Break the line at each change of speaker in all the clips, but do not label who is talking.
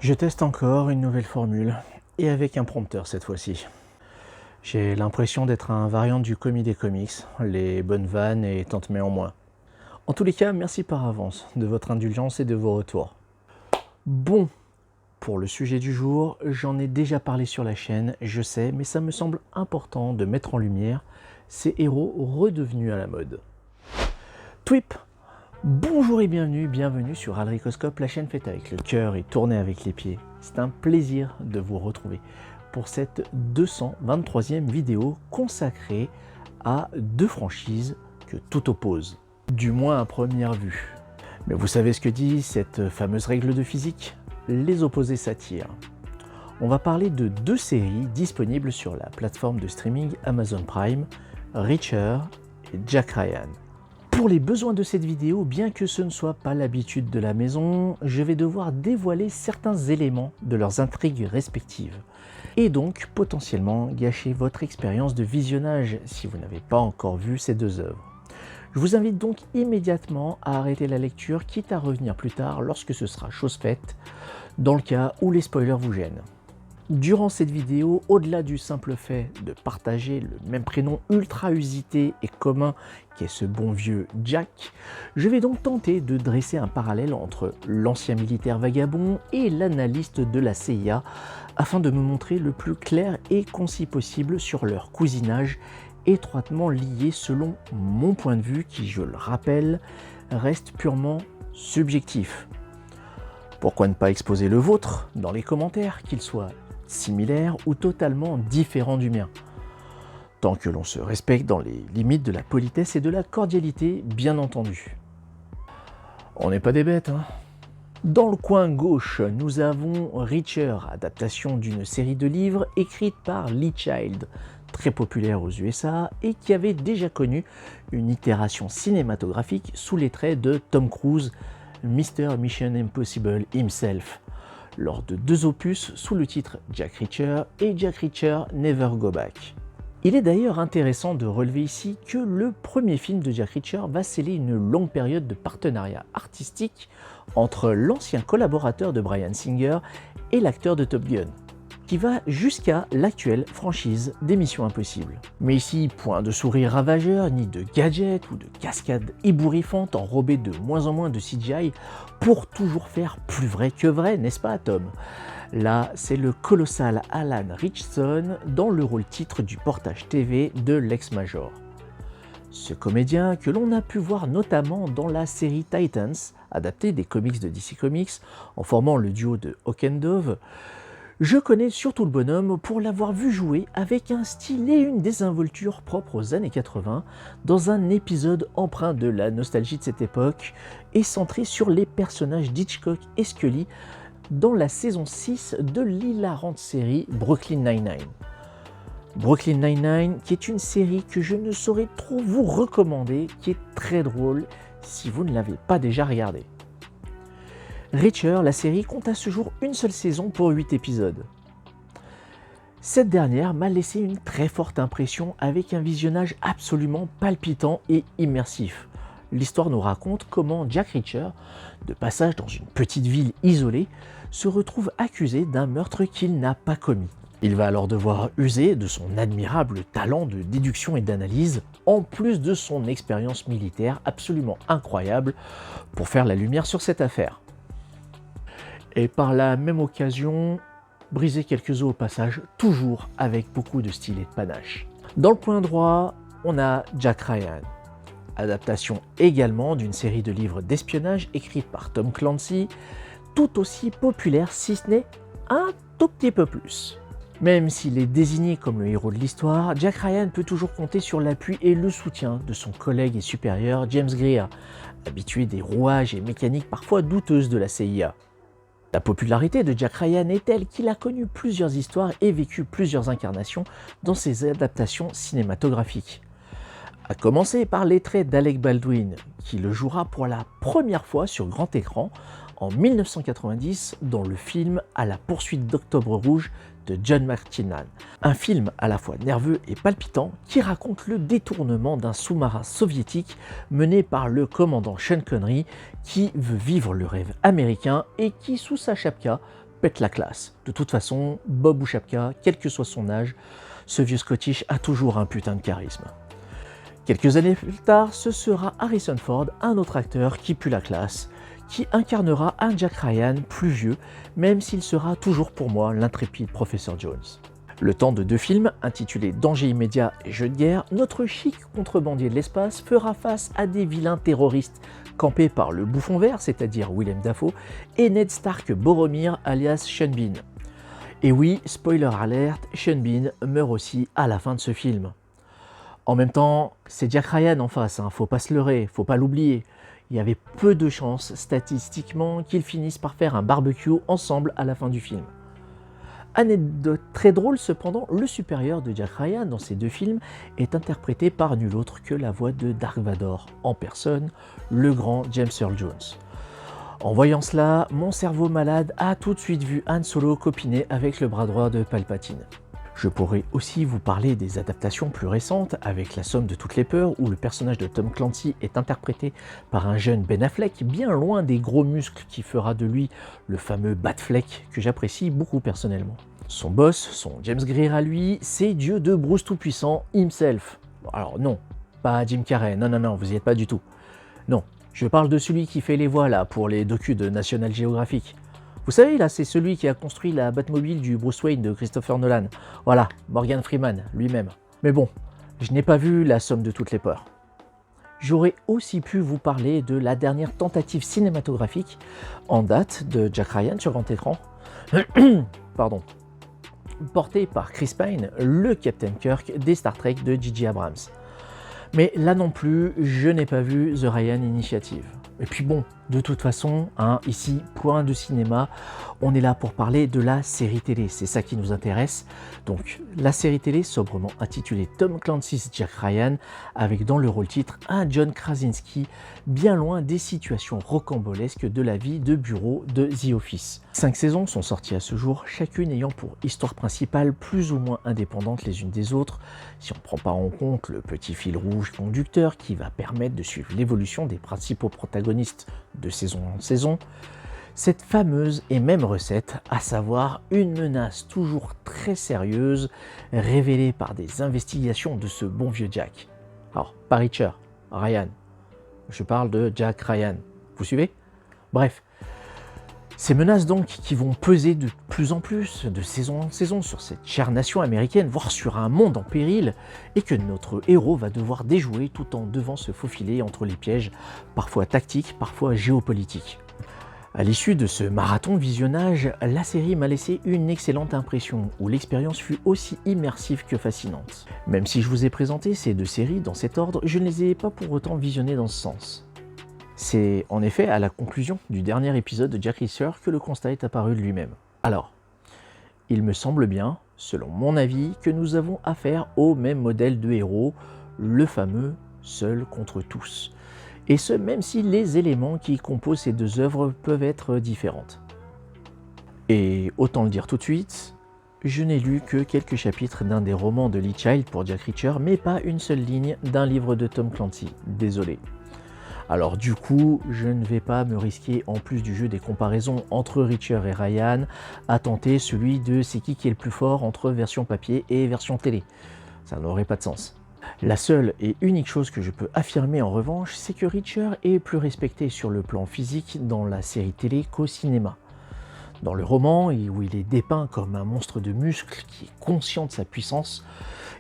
Je teste encore une nouvelle formule, et avec un prompteur cette fois-ci. J'ai l'impression d'être un variant du commis des comics, les bonnes vannes et tant mais en moins. En tous les cas, merci par avance de votre indulgence et de vos retours. Bon, pour le sujet du jour, j'en ai déjà parlé sur la chaîne, je sais, mais ça me semble important de mettre en lumière ces héros redevenus à la mode. Twip! Bonjour et bienvenue sur Aldricoscope, la chaîne faite avec le cœur et tournée avec les pieds. C'est un plaisir de vous retrouver pour cette 223e vidéo consacrée à deux franchises que tout oppose, du moins à première vue. Mais vous savez ce que dit cette fameuse règle de physique? Les opposés s'attirent. On va parler de deux séries disponibles sur la plateforme de streaming Amazon Prime, Reacher et Jack Ryan. Pour les besoins de cette vidéo, bien que ce ne soit pas l'habitude de la maison, je vais devoir dévoiler certains éléments de leurs intrigues respectives et donc potentiellement gâcher votre expérience de visionnage si vous n'avez pas encore vu ces deux œuvres. Je vous invite donc immédiatement à arrêter la lecture, quitte à revenir plus tard lorsque ce sera chose faite, dans le cas où les spoilers vous gênent. Durant cette vidéo, au-delà du simple fait de partager le même prénom ultra usité et commun qu'est ce bon vieux Jack, je vais donc tenter de dresser un parallèle entre l'ancien militaire vagabond et l'analyste de la CIA afin de me montrer le plus clair et concis possible sur leur cousinage étroitement lié selon mon point de vue qui, je le rappelle, reste purement subjectif. Pourquoi ne pas exposer le vôtre dans les commentaires, qu'il soit similaire ou totalement différent du mien, tant que l'on se respecte dans les limites de la politesse et de la cordialité, bien entendu. On n'est pas des bêtes, hein. Dans le coin gauche, nous avons Reacher, adaptation d'une série de livres écrite par Lee Child, très populaire aux USA et qui avait déjà connu une itération cinématographique sous les traits de Tom Cruise, Mr. Mission Impossible himself, lors de deux opus sous le titre Jack Reacher et Jack Reacher Never Go Back. Il est d'ailleurs intéressant de relever ici que le premier film de Jack Reacher va sceller une longue période de partenariat artistique entre l'ancien collaborateur de Bryan Singer et l'acteur de Top Gun, qui va jusqu'à l'actuelle franchise des Missions Impossibles. Mais ici, point de sourire ravageur, ni de gadgets ou de cascades ébouriffantes enrobées de moins en moins de CGI pour toujours faire plus vrai que vrai, n'est-ce pas Tom? Là, c'est le colossal Alan Ritchson dans le rôle titre du portage TV de l'ex-major. Ce comédien, que l'on a pu voir notamment dans la série Titans, adaptée des comics de DC Comics, en formant le duo de Hawk and Dove, je connais surtout le bonhomme pour l'avoir vu jouer avec un style et une désinvolture propres aux années 80 dans un épisode empreint de la nostalgie de cette époque et centré sur les personnages d'Hitchcock et Scully dans la saison 6 de l'hilarante série Brooklyn Nine-Nine. Brooklyn Nine-Nine qui est une série que je ne saurais trop vous recommander, qui est très drôle si vous ne l'avez pas déjà regardée. Reacher, la série, compte à ce jour une seule saison pour 8 épisodes. Cette dernière m'a laissé une très forte impression avec un visionnage absolument palpitant et immersif. L'histoire nous raconte comment Jack Reacher, de passage dans une petite ville isolée, se retrouve accusé d'un meurtre qu'il n'a pas commis. Il va alors devoir user de son admirable talent de déduction et d'analyse, en plus de son expérience militaire absolument incroyable, pour faire la lumière sur cette affaire. Et par la même occasion, briser quelques os au passage, toujours avec beaucoup de style et de panache. Dans le coin droit, on a Jack Ryan, adaptation également d'une série de livres d'espionnage écrite par Tom Clancy, tout aussi populaire si ce n'est un tout petit peu plus. Même s'il est désigné comme le héros de l'histoire, Jack Ryan peut toujours compter sur l'appui et le soutien de son collègue et supérieur James Greer, habitué des rouages et mécaniques parfois douteuses de la CIA. La popularité de Jack Ryan est telle qu'il a connu plusieurs histoires et vécu plusieurs incarnations dans ses adaptations cinématographiques. À commencer par les traits d'Alec Baldwin, qui le jouera pour la première fois sur grand écran en 1990 dans le film À la poursuite d'Octobre Rouge de John McTiernan. Un film à la fois nerveux et palpitant qui raconte le détournement d'un sous-marin soviétique mené par le commandant Sean Connery qui veut vivre le rêve américain et qui, sous sa chapka, pète la classe. De toute façon, Bob ou Chapka, quel que soit son âge, ce vieux Scottish a toujours un putain de charisme. Quelques années plus tard, ce sera Harrison Ford, un autre acteur qui pue la classe, qui incarnera un Jack Ryan plus vieux, même s'il sera toujours pour moi l'intrépide professeur Jones. Le temps de 2 films, intitulés Danger immédiat et Jeu de guerre, notre chic contrebandier de l'espace fera face à des vilains terroristes campés par le bouffon vert, c'est-à-dire Willem Dafoe, et Ned Stark Boromir alias Sean Bean. Et oui, spoiler alert, Sean Bean meurt aussi à la fin de ce film. En même temps, c'est Jack Ryan en face, faut pas se leurrer, faut pas l'oublier. Il y avait peu de chances, statistiquement, qu'ils finissent par faire un barbecue ensemble à la fin du film. Anecdote très drôle cependant, le supérieur de Jack Ryan dans ces 2 films est interprété par nul autre que la voix de Dark Vador, en personne, le grand James Earl Jones. En voyant cela, mon cerveau malade a tout de suite vu Han Solo copiner avec le bras droit de Palpatine. Je pourrais aussi vous parler des adaptations plus récentes, avec La Somme de toutes les peurs, où le personnage de Tom Clancy est interprété par un jeune Ben Affleck, bien loin des gros muscles qui fera de lui le fameux Batfleck que j'apprécie beaucoup personnellement. Son boss, son James Greer à lui, c'est Dieu de Bruce Tout-Puissant himself. Alors non, pas Jim Carrey, non, vous y êtes pas du tout. Non, je parle de celui qui fait les voix là pour les docus de National Geographic. Vous savez, là, c'est celui qui a construit la Batmobile du Bruce Wayne de Christopher Nolan. Voilà, Morgan Freeman, lui-même. Mais bon, je n'ai pas vu La Somme de toutes les peurs. J'aurais aussi pu vous parler de la dernière tentative cinématographique en date de Jack Ryan sur grand écran. Pardon. Porté par Chris Pine, le Captain Kirk des Star Trek de J.J. Abrams. Mais là non plus, je n'ai pas vu The Ryan Initiative. Et puis bon, de toute façon, ici, point de cinéma, on est là pour parler de la série télé, c'est ça qui nous intéresse. Donc, la série télé sobrement intitulée Tom Clancy's Jack Ryan, avec dans le rôle titre un John Krasinski, bien loin des situations rocambolesques de la vie de bureau de The Office. 5 saisons sont sorties à ce jour, chacune ayant pour histoire principale plus ou moins indépendantes les unes des autres, si on ne prend pas en compte le petit fil rouge conducteur qui va permettre de suivre l'évolution des principaux protagonistes de saison en saison, cette fameuse et même recette, à savoir une menace toujours très sérieuse, révélée par des investigations de ce bon vieux Jack. Alors, pas Richard, Ryan. Je parle de Jack Ryan. Vous suivez? Bref. Ces menaces donc qui vont peser de plus en plus, de saison en saison, sur cette chère nation américaine, voire sur un monde en péril, et que notre héros va devoir déjouer tout en devant se faufiler entre les pièges, parfois tactiques, parfois géopolitiques. À l'issue de ce marathon visionnage, la série m'a laissé une excellente impression, où l'expérience fut aussi immersive que fascinante. Même si je vous ai présenté ces 2 séries dans cet ordre, je ne les ai pas pour autant visionnées dans ce sens. C'est en effet à la conclusion du dernier épisode de Jack Reacher que le constat est apparu de lui-même. Alors, il me semble bien, selon mon avis, que nous avons affaire au même modèle de héros, le fameux seul contre tous. Et ce, même si les éléments qui composent ces 2 œuvres peuvent être différentes. Et autant le dire tout de suite, je n'ai lu que quelques chapitres d'un des romans de Lee Child pour Jack Reacher, mais pas une seule ligne d'un livre de Tom Clancy. Désolé. Alors du coup, je ne vais pas me risquer, en plus du jeu des comparaisons entre Reacher et Ryan, à tenter celui de c'est qui est le plus fort entre version papier et version télé. Ça n'aurait pas de sens. La seule et unique chose que je peux affirmer en revanche, c'est que Reacher est plus respecté sur le plan physique dans la série télé qu'au cinéma. Dans le roman, où il est dépeint comme un monstre de muscles qui est conscient de sa puissance,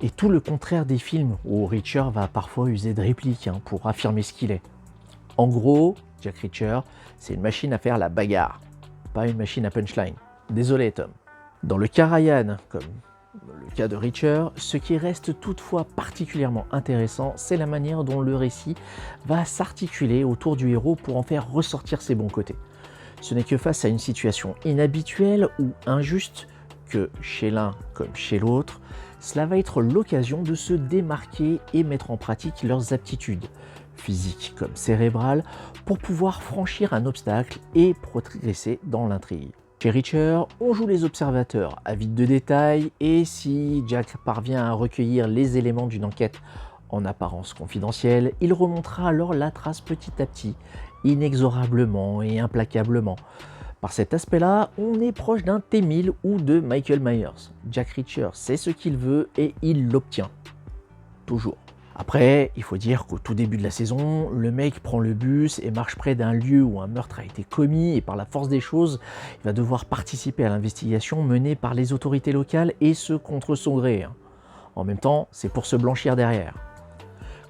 et tout le contraire des films où Reacher va parfois user de répliques pour affirmer ce qu'il est. En gros, Jack Reacher, c'est une machine à faire la bagarre, pas une machine à punchline. Désolé Tom. Dans le cas Ryan, comme le cas de Reacher, ce qui reste toutefois particulièrement intéressant, c'est la manière dont le récit va s'articuler autour du héros pour en faire ressortir ses bons côtés. Ce n'est que face à une situation inhabituelle ou injuste que, chez l'un comme chez l'autre, cela va être l'occasion de se démarquer et mettre en pratique leurs aptitudes, physiques comme cérébrales, pour pouvoir franchir un obstacle et progresser dans l'intrigue. Chez Reacher, on joue les observateurs avides de détails, et si Jack parvient à recueillir les éléments d'une enquête en apparence confidentielle, il remontera alors la trace petit à petit, inexorablement et implacablement. Par cet aspect-là, on est proche d'un T-1000 ou de Michael Myers. Jack Reacher sait ce qu'il veut et il l'obtient. Toujours. Après, il faut dire qu'au tout début de la saison, le mec prend le bus et marche près d'un lieu où un meurtre a été commis et par la force des choses, il va devoir participer à l'investigation menée par les autorités locales et ce contre son gré. En même temps, c'est pour se blanchir derrière.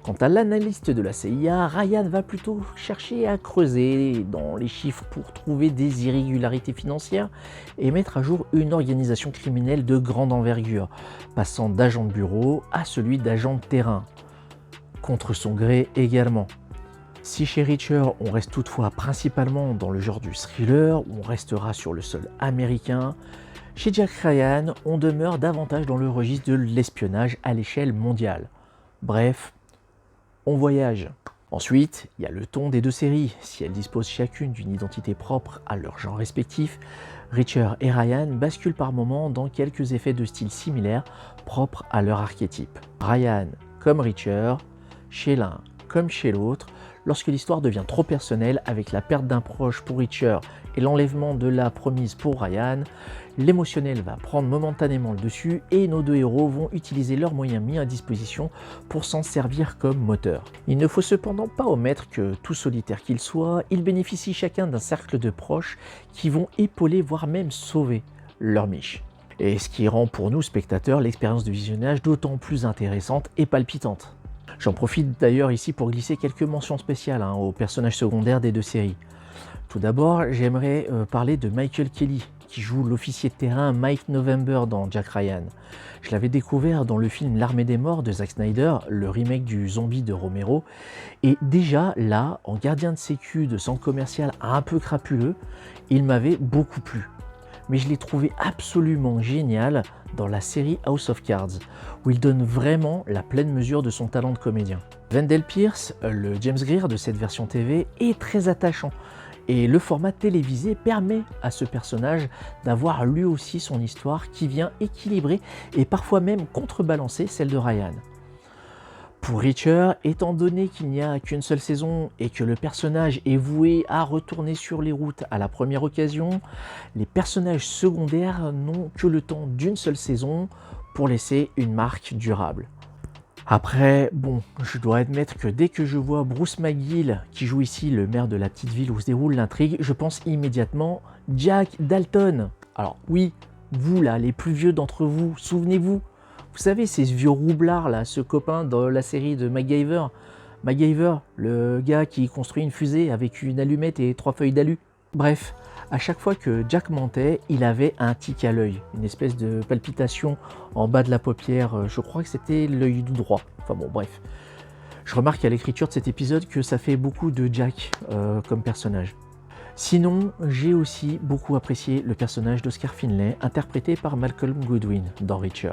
Quant à l'analyste de la CIA, Ryan va plutôt chercher à creuser dans les chiffres pour trouver des irrégularités financières et mettre à jour une organisation criminelle de grande envergure, passant d'agent de bureau à celui d'agent de terrain. Contre son gré également. Si chez Reacher, on reste toutefois principalement dans le genre du thriller, où on restera sur le sol américain, chez Jack Ryan, on demeure davantage dans le registre de l'espionnage à l'échelle mondiale. Bref, on voyage. Ensuite, il y a le ton des deux séries. Si elles disposent chacune d'une identité propre à leur genre respectif, Reacher et Ryan basculent par moments dans quelques effets de style similaires propres à leur archétype. Ryan comme Reacher, chez l'un comme chez l'autre, lorsque l'histoire devient trop personnelle avec la perte d'un proche pour Reacher et l'enlèvement de la promise pour Ryan, l'émotionnel va prendre momentanément le dessus et nos deux héros vont utiliser leurs moyens mis à disposition pour s'en servir comme moteur. Il ne faut cependant pas omettre que, tout solitaire qu'ils soient, ils bénéficient chacun d'un cercle de proches qui vont épauler voire même sauver leur miche. Et ce qui rend pour nous spectateurs l'expérience de visionnage d'autant plus intéressante et palpitante. J'en profite d'ailleurs ici pour glisser quelques mentions spéciales aux personnages secondaires des deux séries. Tout d'abord, j'aimerais parler de Michael Kelly, qui joue l'officier de terrain Mike November dans Jack Ryan. Je l'avais découvert dans le film L'Armée des Morts de Zack Snyder, le remake du zombie de Romero, et déjà là, en gardien de sécu de centre commercial un peu crapuleux, il m'avait beaucoup plu. Mais je l'ai trouvé absolument génial dans la série House of Cards, où il donne vraiment la pleine mesure de son talent de comédien. Wendell Pierce, le James Greer de cette version TV, est très attachant, et le format télévisé permet à ce personnage d'avoir lui aussi son histoire qui vient équilibrer et parfois même contrebalancer celle de Ryan. Pour Reacher, étant donné qu'il n'y a qu'une seule saison et que le personnage est voué à retourner sur les routes à la première occasion, les personnages secondaires n'ont que le temps d'une seule saison pour laisser une marque durable. Après, bon, je dois admettre que dès que je vois Bruce McGill, qui joue ici le maire de la petite ville où se déroule l'intrigue, je pense immédiatement Jack Dalton. Alors oui, vous là, les plus vieux d'entre vous, souvenez-vous. Vous savez, ces vieux roublards là, ce copain dans la série de MacGyver. MacGyver, le gars qui construit une fusée avec une allumette et 3 feuilles d'alu. Bref, à chaque fois que Jack mentait, il avait un tic à l'œil, une espèce de palpitation en bas de la paupière, je crois que c'était l'œil du droit. Enfin bon, bref. Je remarque à l'écriture de cet épisode que ça fait beaucoup de Jack comme personnage. Sinon, j'ai aussi beaucoup apprécié le personnage d'Oscar Finlay, interprété par Malcolm Goodwin dans Reacher.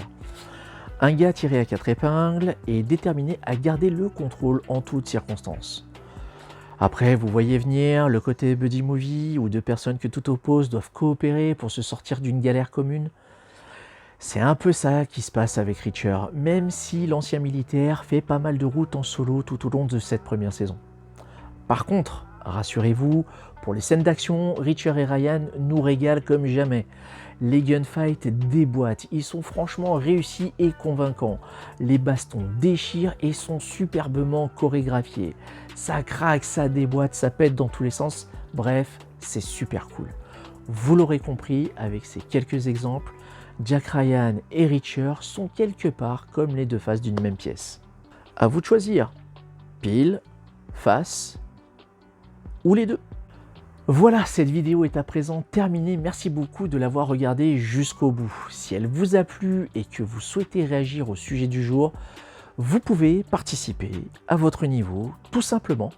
Un gars tiré à 4 épingles et déterminé à garder le contrôle en toutes circonstances. Après, vous voyez venir le côté buddy movie où deux personnes que tout oppose doivent coopérer pour se sortir d'une galère commune. C'est un peu ça qui se passe avec Reacher, même si l'ancien militaire fait pas mal de routes en solo tout au long de cette première saison. Par contre, rassurez-vous, pour les scènes d'action, Reacher et Ryan nous régalent comme jamais. Les gunfights déboîtent, ils sont franchement réussis et convaincants. Les bastons déchirent et sont superbement chorégraphiés. Ça craque, ça déboîte, ça pète dans tous les sens. Bref, c'est super cool. Vous l'aurez compris, avec ces quelques exemples, Jack Ryan et Reacher sont quelque part comme les deux faces d'une même pièce. À vous de choisir, pile, face ou les deux. Voilà, cette vidéo est à présent terminée. Merci beaucoup de l'avoir regardée jusqu'au bout. Si elle vous a plu et que vous souhaitez réagir au sujet du jour, vous pouvez participer à votre niveau, tout simplement,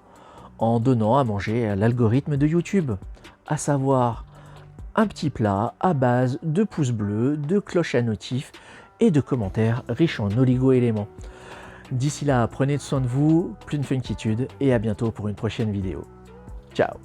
en donnant à manger à l'algorithme de YouTube, à savoir un petit plat à base de pouces bleus, de cloches à notifs et de commentaires riches en oligo-éléments. D'ici là, prenez soin de vous, plein de funkitude et à bientôt pour une prochaine vidéo. Ciao!